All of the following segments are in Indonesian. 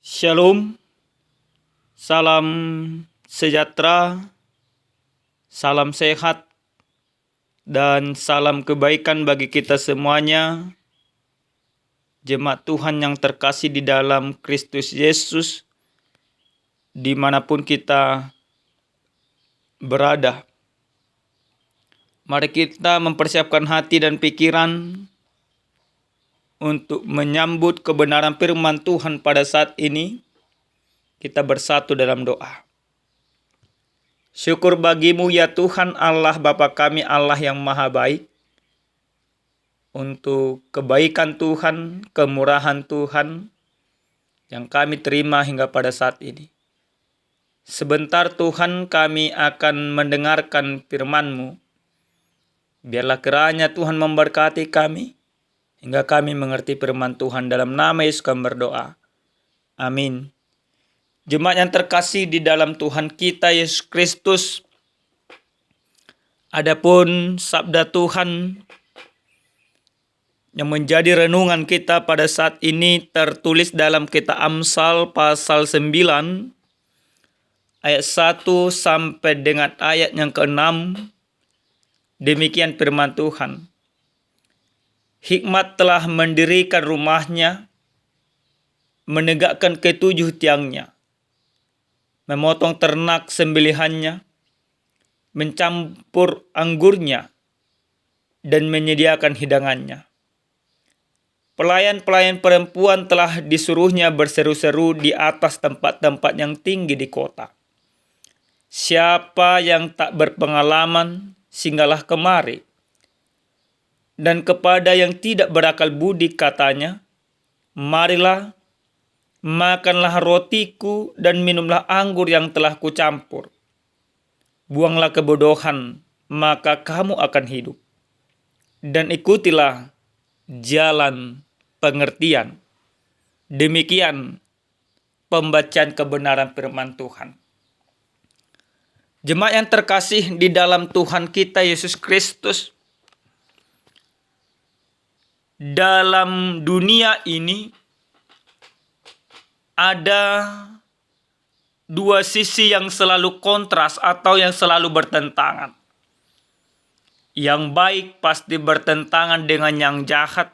Shalom, salam sejahtera, salam sehat, dan salam kebaikan bagi kita semuanya. Jemaat Tuhan yang terkasih di dalam Kristus Yesus, dimanapun kita berada. Mari kita mempersiapkan hati dan pikiran untuk menyambut kebenaran firman Tuhan pada saat ini. Kita bersatu dalam doa. Syukur bagimu ya Tuhan Allah Bapa kami, Allah yang maha baik, untuk kebaikan Tuhan, kemurahan Tuhan yang kami terima hingga pada saat ini. Sebentar Tuhan kami akan mendengarkan firman-Mu. Biarlah kiranya Tuhan memberkati kami hingga kami mengerti firman Tuhan. Dalam nama Yesus kami berdoa. Amin. Jemaat yang terkasih di dalam Tuhan kita Yesus Kristus, adapun sabda Tuhan yang menjadi renungan kita pada saat ini tertulis dalam kitab Amsal pasal 9 ayat 1 sampai dengan ayat yang ke-6. Demikian firman Tuhan. Hikmat telah mendirikan rumahnya, menegakkan ketujuh tiangnya, memotong ternak sembelihannya, mencampur anggurnya, dan menyediakan hidangannya. Pelayan-pelayan perempuan telah disuruhnya berseru-seru di atas tempat-tempat yang tinggi di kota. Siapa yang tak berpengalaman, singgahlah kemari. Dan kepada yang tidak berakal budi katanya, marilah, makanlah rotiku dan minumlah anggur yang telah kucampur. Buanglah kebodohan, maka kamu akan hidup. Dan ikutilah jalan pengertian. Demikian pembacaan kebenaran firman Tuhan. Jemaat yang terkasih di dalam Tuhan kita Yesus Kristus, dalam dunia ini ada dua sisi yang selalu kontras atau yang selalu bertentangan. Yang baik pasti bertentangan dengan yang jahat.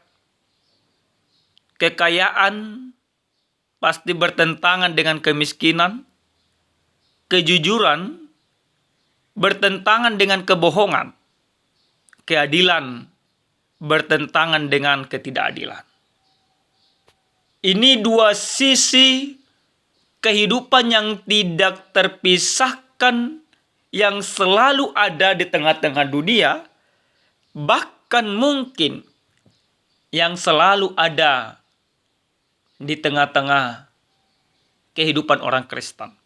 Kekayaan pasti bertentangan dengan kemiskinan. Kejujuran bertentangan dengan kebohongan. Keadilan bertentangan dengan ketidakadilan. Ini dua sisi kehidupan yang tidak terpisahkan, yang selalu ada di tengah-tengah dunia, bahkan mungkin yang selalu ada di tengah-tengah kehidupan orang Kristen.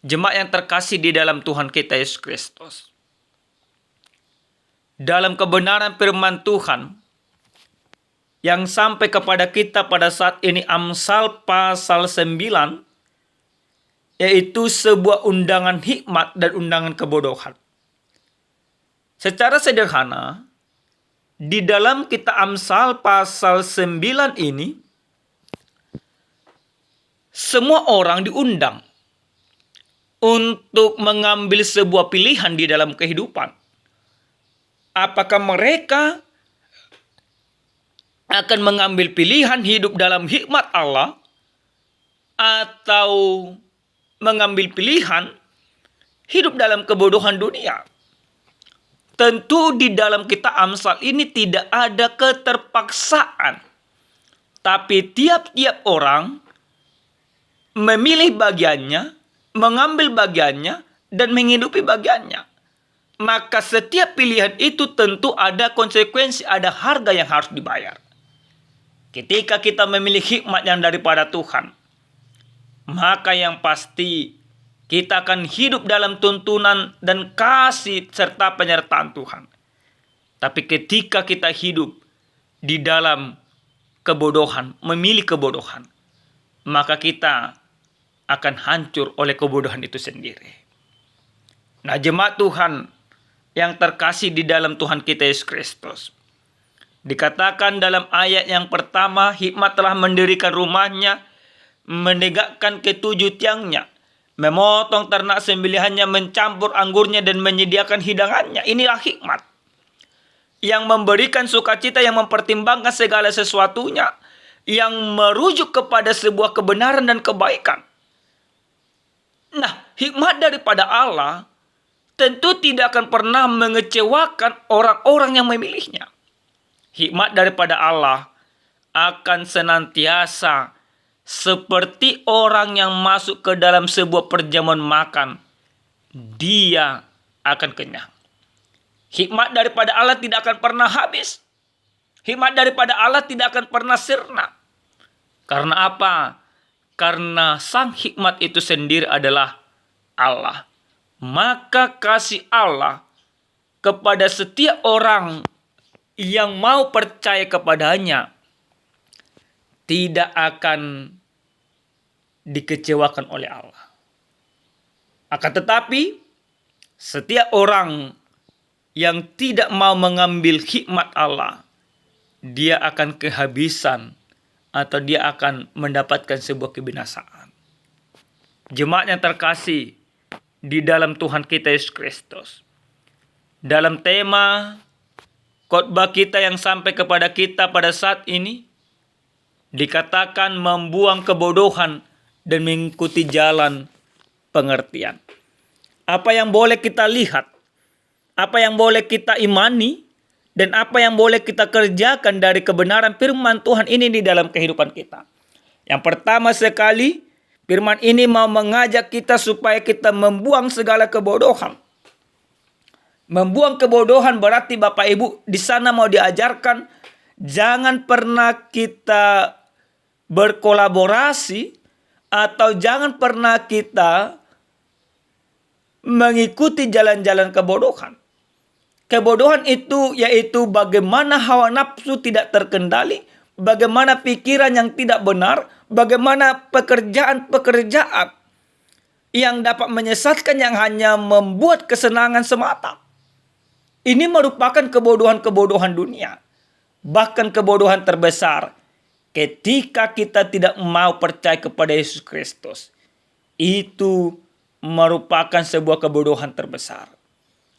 Jemaat yang terkasih di dalam Tuhan kita Yesus Kristus, dalam kebenaran firman Tuhan yang sampai kepada kita pada saat ini, Amsal pasal 9, yaitu sebuah undangan hikmat dan undangan kebodohan. Secara sederhana, di dalam kitab Amsal pasal 9 ini, semua orang diundang untuk mengambil sebuah pilihan di dalam kehidupan. Apakah mereka akan mengambil pilihan hidup dalam hikmat Allah, atau mengambil pilihan hidup dalam kebodohan dunia? Tentu di dalam kitab Amsal ini tidak ada keterpaksaan, tapi tiap-tiap orang memilih bagiannya, mengambil bagiannya, dan menghidupi bagiannya. Maka setiap pilihan itu tentu ada konsekuensi, ada harga yang harus dibayar. Ketika kita memilih hikmat yang daripada Tuhan, maka yang pasti kita akan hidup dalam tuntunan dan kasih serta penyertaan Tuhan. Tapi ketika kita hidup di dalam kebodohan, memilih kebodohan, maka kita akan hancur oleh kebodohan itu sendiri. Nah, jemaat Tuhan yang terkasih di dalam Tuhan kita Yesus Kristus, dikatakan dalam ayat yang pertama, hikmat telah mendirikan rumahnya, menegakkan ketujuh tiangnya, memotong ternak sembelihannya, mencampur anggurnya, dan menyediakan hidangannya. Inilah hikmat yang memberikan sukacita, yang mempertimbangkan segala sesuatunya, yang merujuk kepada sebuah kebenaran dan kebaikan. Nah, hikmat daripada Allah tentu tidak akan pernah mengecewakan orang-orang yang memilihnya. Hikmat daripada Allah akan senantiasa seperti orang yang masuk ke dalam sebuah perjamuan makan, dia akan kenyang. Hikmat daripada Allah tidak akan pernah habis. Hikmat daripada Allah tidak akan pernah sirna. Karena apa? Karena sang hikmat itu sendiri adalah Allah. Maka kasih Allah kepada setiap orang yang mau percaya kepadanya tidak akan dikecewakan oleh Allah. Akan tetapi, setiap orang yang tidak mau mengambil hikmat Allah, dia akan kehabisan atau dia akan mendapatkan sebuah kebinasaan. Jemaat yang terkasih di dalam Tuhan kita Yesus Kristus, dalam tema khotbah kita yang sampai kepada kita pada saat ini, dikatakan membuang kebodohan dan mengikuti jalan pengertian. Apa yang boleh kita lihat, apa yang boleh kita imani, dan apa yang boleh kita kerjakan dari kebenaran firman Tuhan ini di dalam kehidupan kita. Yang pertama sekali, firman ini mau mengajak kita supaya kita membuang segala kebodohan. Membuang kebodohan berarti Bapak Ibu di sana mau diajarkan jangan pernah kita berkolaborasi atau jangan pernah kita mengikuti jalan-jalan kebodohan. Kebodohan itu yaitu bagaimana hawa nafsu tidak terkendali, bagaimana pikiran yang tidak benar, bagaimana pekerjaan-pekerjaan yang dapat menyesatkan yang hanya membuat kesenangan semata. Ini merupakan kebodohan-kebodohan dunia. Bahkan kebodohan terbesar ketika kita tidak mau percaya kepada Yesus Kristus. Itu merupakan sebuah kebodohan terbesar.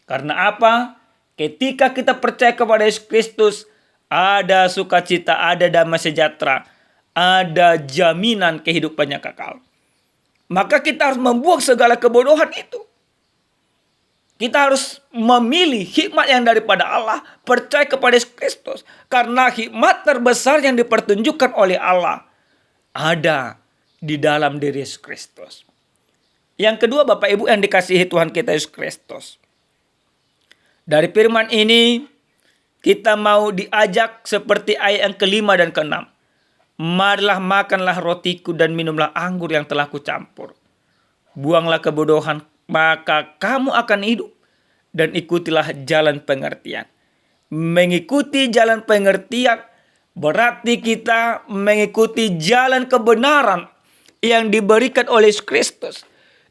Karena apa? Ketika kita percaya kepada Yesus Kristus, ada sukacita, ada damai sejahtera, ada jaminan kehidupan yang kekal. Maka kita harus membuang segala kebodohan itu. Kita harus memilih hikmat yang daripada Allah, percaya kepada Yesus Kristus. Karena hikmat terbesar yang dipertunjukkan oleh Allah ada di dalam diri Yesus Kristus. Yang kedua, Bapak Ibu yang dikasihi Tuhan kita Yesus Kristus. Dari firman ini, kita mau diajak seperti ayat yang kelima dan keenam. Marilah makanlah rotiku dan minumlah anggur yang telah kucampur. Buanglah kebodohan, maka kamu akan hidup. Dan ikutilah jalan pengertian. Mengikuti jalan pengertian berarti kita mengikuti jalan kebenaran yang diberikan oleh Yesus Kristus.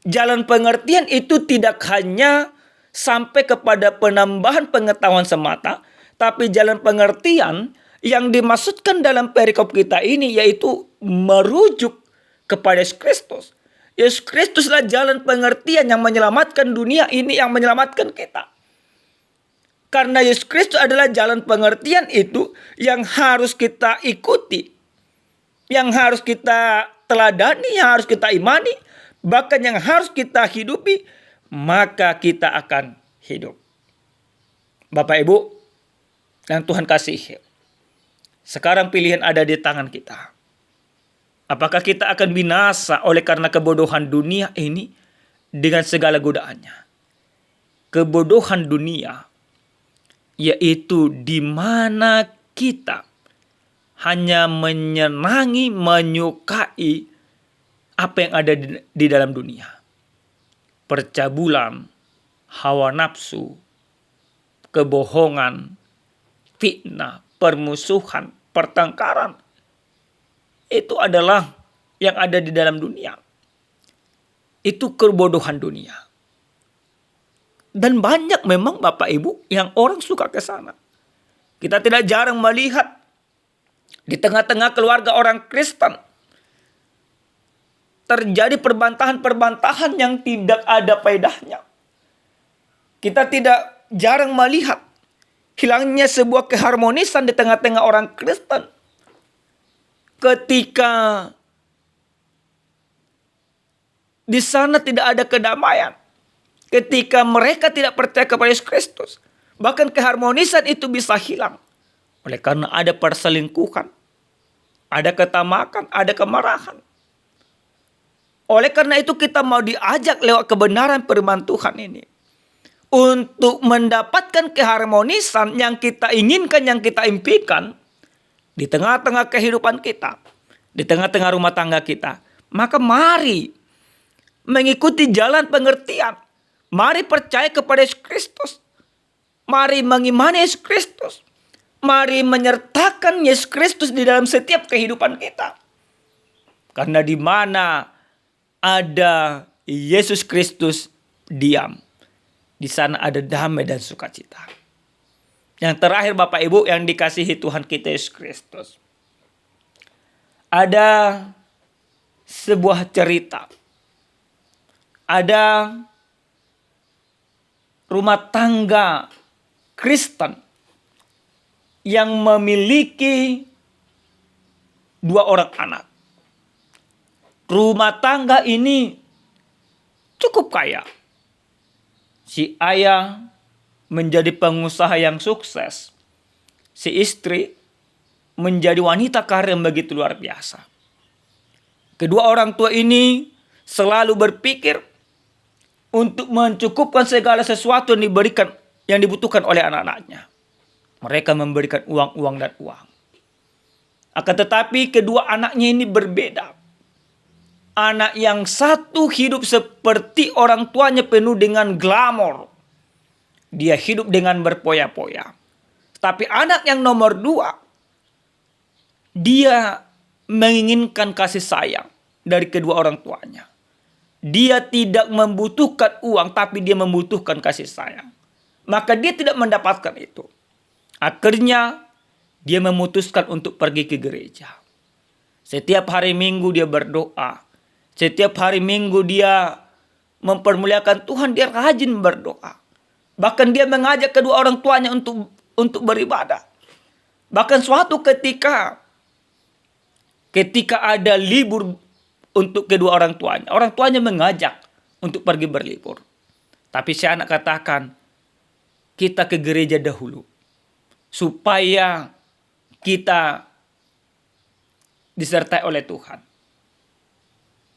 Jalan pengertian itu tidak hanya sampai kepada penambahan pengetahuan semata, tapi jalan pengertian yang dimaksudkan dalam perikop kita ini yaitu merujuk kepada Yesus Kristus. Yesus Kristuslah jalan pengertian yang menyelamatkan dunia ini, yang menyelamatkan kita. Karena Yesus Kristus adalah jalan pengertian itu yang harus kita ikuti, yang harus kita teladani, yang harus kita imani, bahkan yang harus kita hidupi, maka kita akan hidup. Bapak Ibu yang Tuhan kasih, sekarang pilihan ada di tangan kita. Apakah kita akan binasa oleh karena kebodohan dunia ini dengan segala godaannya? Kebodohan dunia yaitu di mana kita hanya menyenangi, menyukai apa yang ada di dalam dunia. Percabulan, hawa nafsu, kebohongan, fitnah, permusuhan, pertengkaran. Itu adalah yang ada di dalam dunia. Itu kebodohan dunia. Dan banyak memang Bapak Ibu yang orang suka ke sana. Kita tidak jarang melihat di tengah-tengah keluarga orang Kristen terjadi perbantahan-perbantahan yang tidak ada faedahnya. Kita tidak jarang melihat hilangnya sebuah keharmonisan di tengah-tengah orang Kristen ketika di sana tidak ada kedamaian, ketika mereka tidak percaya kepada Yesus Kristus. Bahkan keharmonisan itu bisa hilang oleh karena ada perselingkuhan, ada ketamakan, ada kemarahan. Oleh karena itu kita mau diajak lewat kebenaran firman Tuhan ini untuk mendapatkan keharmonisan yang kita inginkan, yang kita impikan di tengah-tengah kehidupan kita, di tengah-tengah rumah tangga kita. Maka mari mengikuti jalan pengertian. Mari percaya kepada Yesus Kristus. Mari mengimani Yesus Kristus. Mari menyertakan Yesus Kristus di dalam setiap kehidupan kita. Karena di mana ada Yesus Kristus diam, di sana ada damai dan sukacita. Yang terakhir Bapak Ibu yang dikasihi Tuhan kita Yesus Kristus. Ada sebuah cerita. Ada rumah tangga Kristen yang memiliki 2 orang anak. Rumah tangga ini cukup kaya. Si ayah menjadi pengusaha yang sukses. Si istri menjadi wanita karir yang begitu luar biasa. Kedua orang tua ini selalu berpikir untuk mencukupkan segala sesuatu yang dibutuhkan oleh anak-anaknya. Mereka memberikan uang dan uang. Akan tetapi kedua anaknya ini berbeda. Anak yang satu hidup seperti orang tuanya penuh dengan glamor. Dia hidup dengan berpoya-poya. Tapi anak yang nomor 2, dia menginginkan kasih sayang dari kedua orang tuanya. Dia tidak membutuhkan uang, tapi dia membutuhkan kasih sayang. Maka dia tidak mendapatkan itu. Akhirnya dia memutuskan untuk pergi ke gereja. Setiap hari Minggu dia berdoa. Setiap hari Minggu dia mempermuliakan Tuhan, dia rajin berdoa. Bahkan dia mengajak kedua orang tuanya untuk beribadah. Bahkan suatu ketika ada libur untuk kedua orang tuanya mengajak untuk pergi berlibur. Tapi si anak katakan, kita ke gereja dahulu supaya kita disertai oleh Tuhan.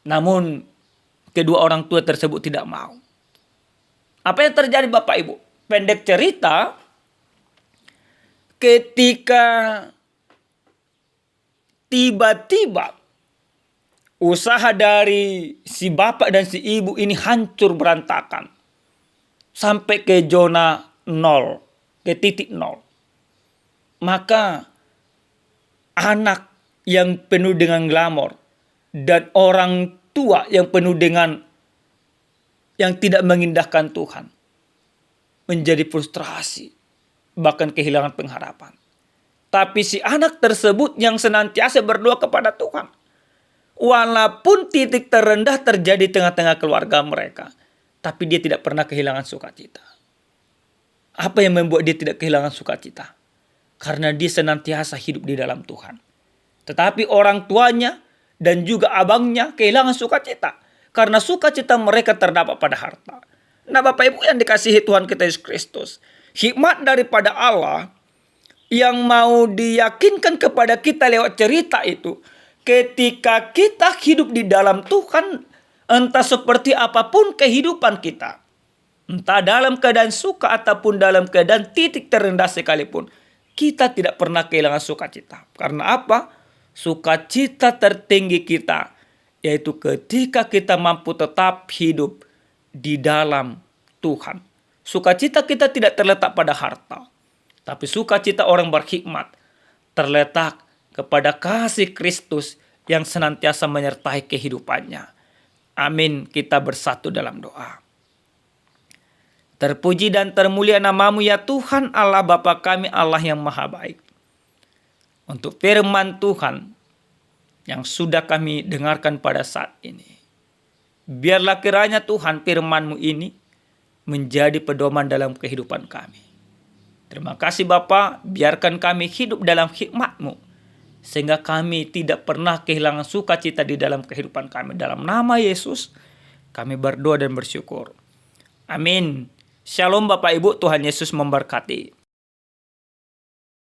Namun kedua orang tua tersebut tidak mau. Apa yang terjadi Bapak Ibu? Pendek cerita, ketika tiba-tiba usaha dari si bapak dan si ibu ini hancur berantakan. Sampai ke zona 0, ke titik 0. Maka anak yang penuh dengan glamor dan orang tua yang penuh dengan yang tidak mengindahkan Tuhan menjadi frustrasi, bahkan kehilangan pengharapan. Tapi si anak tersebut yang senantiasa berdoa kepada Tuhan, walaupun titik terendah terjadi tengah-tengah keluarga mereka, tapi dia tidak pernah kehilangan sukacita. Apa yang membuat dia tidak kehilangan sukacita? Karena dia senantiasa hidup di dalam Tuhan. Tetapi orang tuanya dan juga abangnya kehilangan sukacita. Karena sukacita mereka terdapat pada harta. Nah Bapak Ibu yang dikasihi Tuhan kita Yesus Kristus. Hikmat daripada Allah yang mau diyakinkan kepada kita lewat cerita itu. Ketika kita hidup di dalam Tuhan, entah seperti apapun kehidupan kita. Entah dalam keadaan suka ataupun dalam keadaan titik terendah sekalipun. Kita tidak pernah kehilangan sukacita. Karena apa? Sukacita tertinggi kita, yaitu ketika kita mampu tetap hidup di dalam Tuhan. Sukacita kita tidak terletak pada harta, tapi sukacita orang berhikmat terletak kepada kasih Kristus yang senantiasa menyertai kehidupannya. Amin. Kita bersatu dalam doa. Terpuji dan termulia nama-Mu ya Tuhan Allah Bapa kami, Allah yang maha baik. Untuk firman Tuhan yang sudah kami dengarkan pada saat ini. Biarlah kiranya Tuhan firman-Mu ini menjadi pedoman dalam kehidupan kami. Terima kasih Bapa, biarkan kami hidup dalam hikmat-Mu, sehingga kami tidak pernah kehilangan sukacita di dalam kehidupan kami. Dalam nama Yesus, kami berdoa dan bersyukur. Amin. Shalom Bapak Ibu, Tuhan Yesus memberkati.